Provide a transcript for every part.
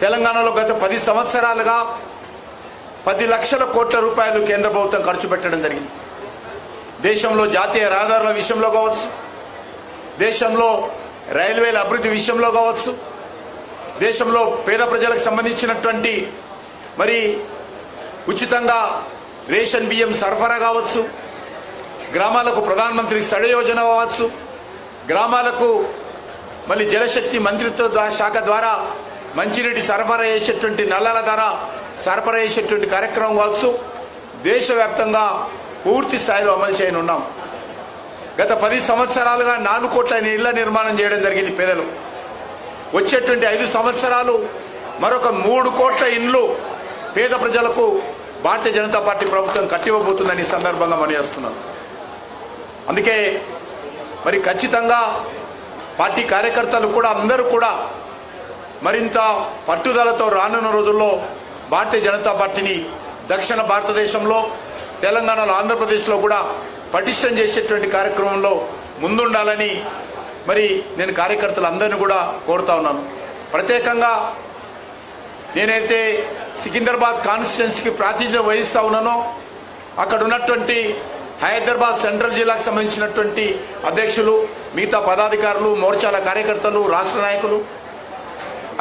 తెలంగాణలో గత 10 సంవత్సరాలుగా 10 లక్షల కోట్ల రూపాయలు కేంద్ర ప్రభుత్వం ఖర్చు పెట్టడం జరిగింది. దేశంలో జాతీయ రహదారుల విషయంలో కావచ్చు, దేశంలో రైల్వేల అభివృద్ధి విషయంలో కావచ్చు, దేశంలో పేద ప్రజలకు సంబంధించినటువంటి మరి ఉచితంగా రేషన్ బియ్యం సరఫరా కావచ్చు, గ్రామాలకు ప్రధానమంత్రి సడ యోజన కావచ్చు, గ్రామాలకు మళ్ళీ జలశక్తి మంత్రిత్వ శాఖ ద్వారా మంచినీటి సరఫరా చేసేటువంటి నల్లల ద్వారా సరఫరా చేసేటువంటి కార్యక్రమం కావచ్చు, దేశవ్యాప్తంగా పూర్తి స్థాయిలో అమలు చేయనున్నాం. గత 10 సంవత్సరాలుగా 4 కోట్ల ఇళ్ల నిర్మాణం చేయడం జరిగింది పేదలు. వచ్చేటువంటి 5 సంవత్సరాలు మరొక 3 కోట్ల ఇండ్లు పేద ప్రజలకు భారతీయ జనతా పార్టీ ప్రభుత్వం కట్టివ్వబోతుందని సందర్భంగా మనయేస్తున్నాం. అందుకే మరి ఖచ్చితంగా పార్టీ కార్యకర్తలు కూడా అందరూ కూడా మరింత పట్టుదలతో రానున్న రోజుల్లో భారతీయ జనతా పార్టీని దక్షిణ భారతదేశంలో, తెలంగాణలో, ఆంధ్రప్రదేశ్లో కూడా పటిష్టం చేసేటువంటి కార్యక్రమంలో ముందుండాలని మరి నేను కార్యకర్తలందరినీ కూడా కోరుతా ఉన్నాను. ప్రత్యేకంగా నేనైతే సికింద్రాబాద్ కాన్స్టిట్యున్సీకి ప్రాతినిధ్యం వహిస్తూ ఉన్నానో అక్కడ ఉన్నటువంటి హైదరాబాద్ సెంట్రల్ జిల్లాకు సంబంధించినటువంటి అధ్యక్షులు, మిగతా పదాధికారులు, మోర్చాల కార్యకర్తలు, రాష్ట్ర నాయకులు,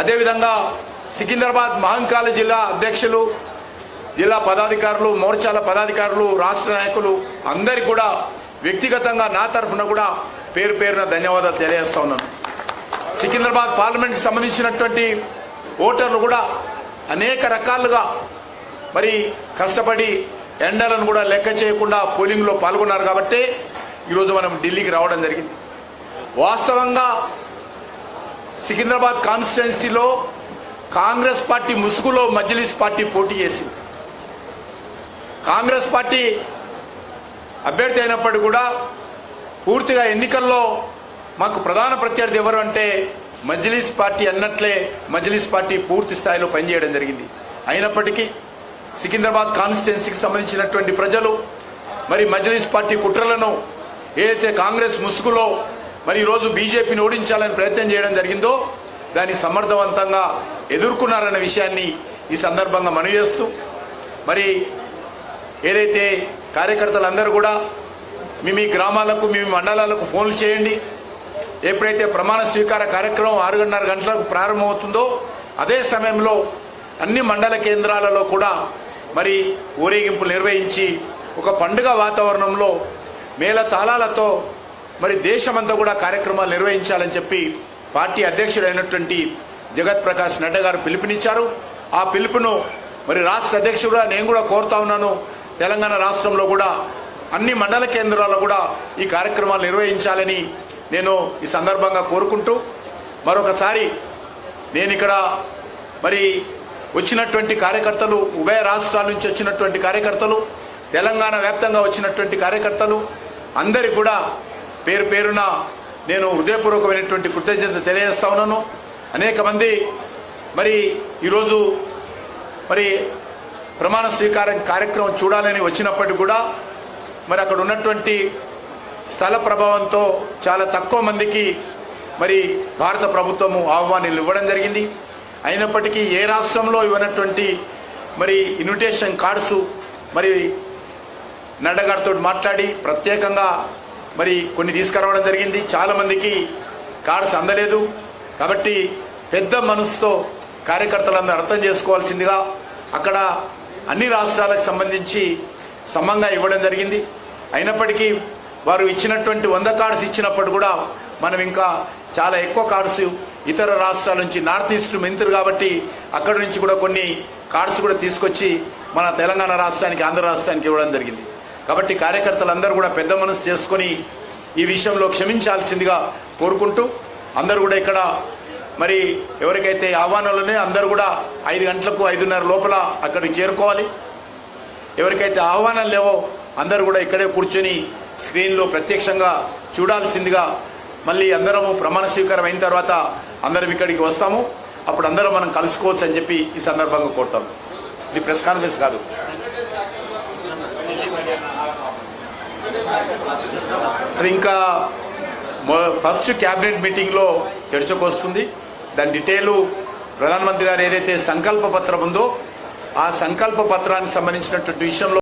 అదేవిధంగా సికింద్రాబాద్ మహంకాళ జిల్లా అధ్యక్షులు, జిల్లా పదాధికారులు, మోర్చాల పదాధికారులు, రాష్ట్ర నాయకులు అందరికీ కూడా వ్యక్తిగతంగా నా తరఫున కూడా పేరు పేరున ధన్యవాదాలు తెలియజేస్తా ఉన్నాను. సికింద్రాబాద్ పార్లమెంట్కి సంబంధించినటువంటి ఓటర్లు కూడా అనేక రకాలుగా మరి కష్టపడి ఎండలను కూడా లెక్క చేయకుండా పోలింగ్లో పాల్గొన్నారు కాబట్టి ఈరోజు మనం ఢిల్లీకి రావడం జరిగింది. వాస్తవంగా సికింద్రాబాద్ కాన్స్టిట్యున్సీలో కాంగ్రెస్ పార్టీ ముసుగులో మజ్లిస్ పార్టీ పోటీ చేసింది. కాంగ్రెస్ పార్టీ అభ్యర్థి అయినప్పటికీ కూడా పూర్తిగా ఎన్నికల్లో మాకు ప్రధాన ప్రత్యర్థి ఎవరు అంటే మజ్లిస్ పార్టీ అన్నట్లే మజ్లిస్ పార్టీ పూర్తి స్థాయిలో పనిచేయడం జరిగింది. అయినప్పటికీ సికింద్రాబాద్ కాన్స్టిట్యున్సీకి సంబంధించినటువంటి ప్రజలు మరి మజ్లిస్ పార్టీ కుట్రలను ఏదైతే కాంగ్రెస్ ముసుగులో మరి ఈరోజు బీజేపీని ఓడించాలని ప్రయత్నం చేయడం జరిగిందో దాన్ని సమర్థవంతంగా ఎదుర్కొన్నారన్న విషయాన్ని ఈ సందర్భంగా మనవి చేస్తూ మరి ఏదైతే కార్యకర్తలందరూ కూడా మీ గ్రామాలకు, మీ మండలాలకు ఫోన్లు చేయండి. ఎప్పుడైతే ప్రమాణ స్వీకార కార్యక్రమం 6:30 గంటలకు ప్రారంభమవుతుందో అదే సమయంలో అన్ని మండల కేంద్రాలలో కూడా మరి ఊరేగింపులు నిర్వహించి ఒక పండుగ వాతావరణంలో మేళ తాళాలతో మరి దేశమంతా కూడా కార్యక్రమాలు నిర్వహించాలని చెప్పి పార్టీ అధ్యక్షుడైనటువంటి జగత్ ప్రకాష్ నడ్డా గారు పిలుపునిచ్చారు. ఆ పిలుపును మరి రాష్ట్ర అధ్యక్షుడుగా నేను కూడా కోరుతా ఉన్నాను. తెలంగాణ రాష్ట్రంలో కూడా అన్ని మండల కేంద్రాల్లో కూడా ఈ కార్యక్రమాలు నిర్వహించాలని నేను ఈ సందర్భంగా కోరుకుంటూ మరొకసారి నేను ఇక్కడ మరి వచ్చినటువంటి కార్యకర్తలు, ఉభయ రాష్ట్రాల నుంచి వచ్చినటువంటి కార్యకర్తలు, తెలంగాణ వ్యాప్తంగా వచ్చినటువంటి కార్యకర్తలు అందరికీ కూడా పేరు పేరున నేను హృదయపూర్వకమైనటువంటి కృతజ్ఞత తెలియజేస్తా ఉన్నాను. అనేక మంది మరి ఈరోజు మరి ప్రమాణ స్వీకారం కార్యక్రమం చూడాలని వచ్చినప్పటికీ కూడా మరి అక్కడ ఉన్నటువంటి స్థల ప్రభావంతో చాలా తక్కువ మందికి మరి భారత ప్రభుత్వము ఆహ్వానాలు ఇవ్వడం జరిగింది. అయినప్పటికీ ఏ రాష్ట్రంలో ఇవ్వనటువంటి మరి ఇన్విటేషన్ కార్డ్స్ మరి నడ్డా గారితో మాట్లాడి ప్రత్యేకంగా మరి కొన్ని తీసుకురావడం జరిగింది. చాలామందికి కార్డ్స్ అందలేదు. కాబట్టి పెద్ద మనసుతో కార్యకర్తలందరూ అర్థం చేసుకోవాల్సిందిగా అక్కడ అన్ని రాష్ట్రాలకు సంబంధించి సమంగా ఇవ్వడం జరిగింది. అయినప్పటికీ వారు ఇచ్చినటువంటి 100 కార్డ్స్ ఇచ్చినప్పుడు కూడా మనం ఇంకా చాలా ఎక్కువ కార్డ్స్ ఇతర రాష్ట్రాల నుంచి, నార్త్ ఈస్ట్ మంత్రి కాబట్టి అక్కడి నుంచి కూడా కొన్ని కార్డ్స్ కూడా తీసుకొచ్చి మన తెలంగాణ రాష్ట్రానికి, ఆంధ్ర రాష్ట్రానికి ఇవ్వడం జరిగింది. కాబట్టి కార్యకర్తలందరూ కూడా పెద్ద మనసు చేసుకొని ఈ విషయంలో క్షమించాల్సిందిగా కోరుకుంటూ అందరూ కూడా ఇక్కడ మరి ఎవరికైతే ఆహ్వానాలు ఉన్నాయో అందరూ కూడా 5 గంటలకు 5:30 లోపల అక్కడికి చేరుకోవాలి. ఎవరికైతే ఆహ్వానాలు లేవో అందరూ కూడా ఇక్కడే కూర్చొని స్క్రీన్లో ప్రత్యక్షంగా చూడాల్సిందిగా, మళ్ళీ అందరము ప్రమాణ స్వీకారం అయిన తర్వాత అందరం ఇక్కడికి వస్తాము. అప్పుడు అందరం మనం కలుసుకోవచ్చు అని చెప్పి ఈ సందర్భంగా కోరుతాం. ఇది ప్రెస్ కాన్ఫరెన్స్ కాదు. అది ఇంకా ఫస్ట్ క్యాబినెట్ మీటింగ్లో చర్చకు వస్తుంది. దాని డీటెయిల్ ప్రధానమంత్రి గారు ఏదైతే సంకల్ప పత్రం ఉందో ఆ సంకల్ప పత్రానికి సంబంధించినటువంటి విషయంలో